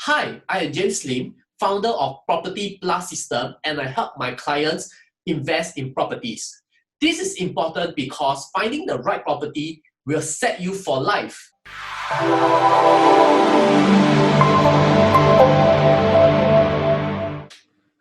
Hi, I am James Lim, founder of Property P.L.U.S System, and I help my clients invest in properties. This is important because finding the right property will set you for life.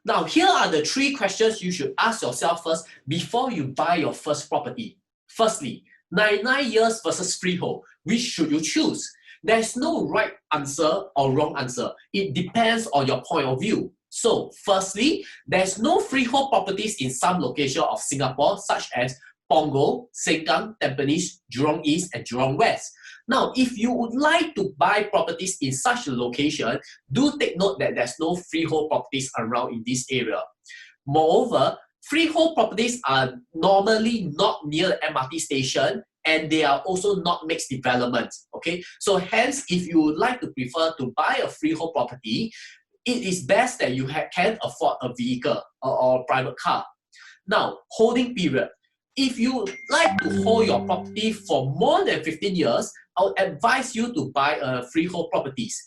Now, here are the 3 questions you should ask yourself first before you buy your first property. Firstly, 99 years versus freehold. Which should you choose? There's no right answer or wrong answer. It depends on your point of view. So, firstly, there's no freehold properties in some locations of Singapore, such as Punggol, Sengkang, Tampines, Jurong East, and Jurong West. Now, if you would like to buy properties in such a location, do take note that there's no freehold properties around in this area. Moreover, freehold properties are normally not near the MRT station, and they are also not mixed developments. Okay, so hence, if you would like to prefer to buy a freehold property, it is best that you can afford a vehicle or a private car. Now, holding period. If you like to hold your property for more than 15 years, I would advise you to buy freehold properties.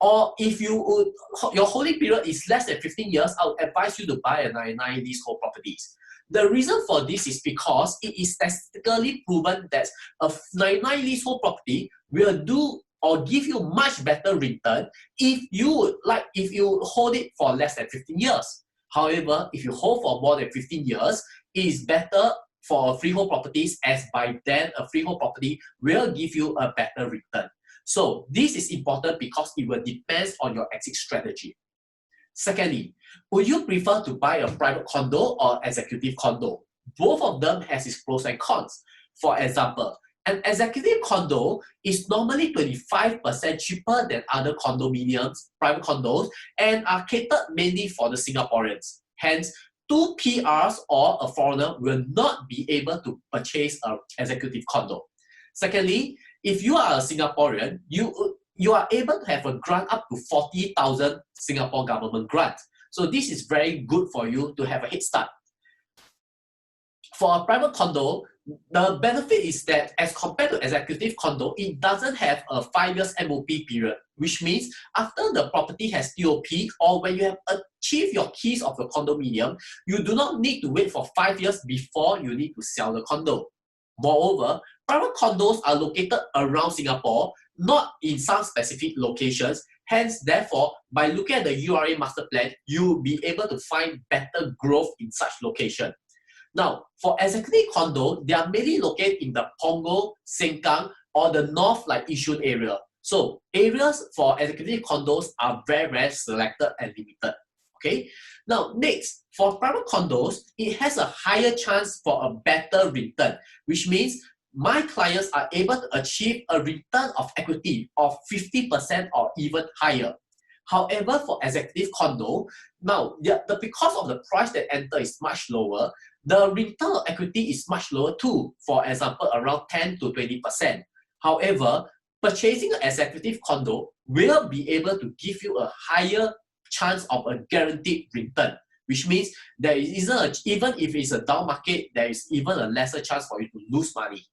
Or if your holding period is less than 15 years, I would advise you to buy a 99 leasehold properties. The reason for this is because it is statistically proven that a 99 leasehold property will do or give you much better return if you hold it for less than 15 years. However, if you hold for more than 15 years, it is better for freehold properties, as by then a freehold property will give you a better return. So this is important because it will depend on your exit strategy. Secondly, would you prefer to buy a private condo or executive condo? Both of them has its pros and cons. For example, an executive condo is normally 25% cheaper than other condominiums, private condos, and are catered mainly for the Singaporeans. Hence, 2 PRs or a foreigner will not be able to purchase an executive condo. Secondly, if you are a Singaporean, you are able to have a grant up to 40,000 Singapore government grant. So this is very good for you to have a head start. For a private condo, the benefit is that as compared to executive condo, it doesn't have a 5 years MOP period, which means after the property has TOP or when you have achieved your keys of the condominium, you do not need to wait for 5 years before you need to sell the condo. Moreover, private condos are located around Singapore, not in some specific locations. Hence, therefore, by looking at the URA Masterplan, you will be able to find better growth in such location. Now, for executive condo, they are mainly located in the Punggol, Sengkang, or the North like Yishun area. So, areas for executive condos are very selected and limited. Okay. Now, next, for private condos, it has a higher chance for a better return, which means my clients are able to achieve a return of equity of 50% or even higher. However, for executive condo, now because of the price that enter is much lower, the return of equity is much lower too. For example, around 10 to 20%. However, purchasing an executive condo will be able to give you a higher chance of a guaranteed return, which means there isn't even if it's a down market, there is even a lesser chance for you to lose money.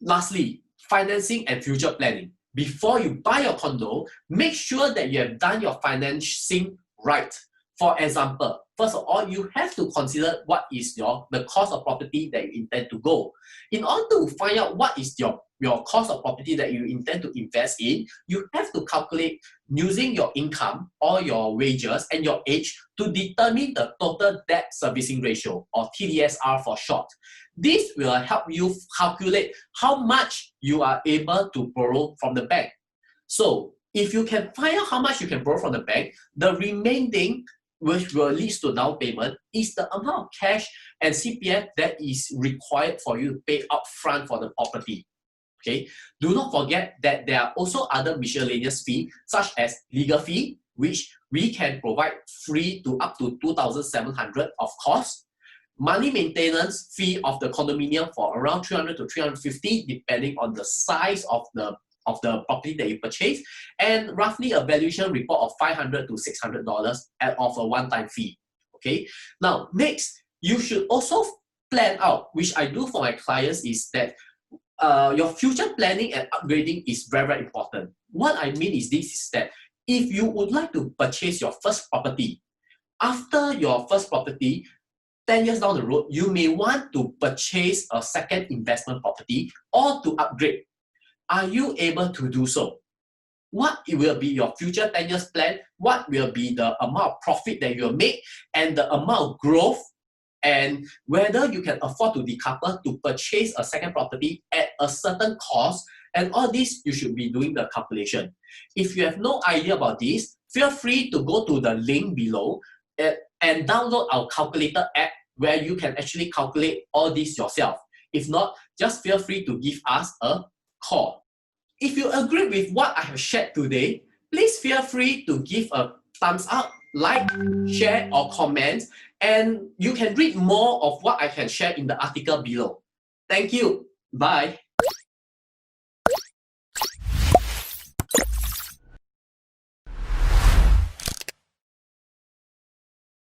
Lastly, financing and future planning. Before you buy your condo, make sure that you have done your financing right. For example, first of all, you have to consider what is the cost of property that you intend to go. In order to find out what is your cost of property that you intend to invest in, you have to calculate using your income or your wages and your age to determine the total debt servicing ratio, or TDSR for short. This will help you calculate how much you are able to borrow from the bank. So, if you can find out how much you can borrow from the bank, the remaining, which will lead to down payment, is the amount of cash and CPF that is required for you to pay upfront for the property. Okay. Do not forget that there are also other miscellaneous fees, such as legal fee, which we can provide free to up to 2,700 of course. Money maintenance fee of the condominium for around 300 to 350, depending on the size of the property that you purchase, and roughly a valuation report of $500 to $600 of a one-time fee. Okay. Now, next, you should also plan out, which I do for my clients, is that your future planning and upgrading is very important. What I mean is this, is that if you would like to purchase your first property, after your first property, 10 years down the road, you may want to purchase a second investment property or to upgrade. Are you able to do so? What will be your future 10 years plan? What will be the amount of profit that you'll make and the amount of growth, and whether you can afford to decouple to purchase a second property at a certain cost, and all this you should be doing the calculation. If you have no idea about this, feel free to go to the link below and download our calculator app where you can actually calculate all this yourself. If not, just feel free to give us a call. If you agree with what I have shared today, please feel free to give a thumbs up, like, share, or comment, and you can read more of what I can share in the article below. Thank you. Bye.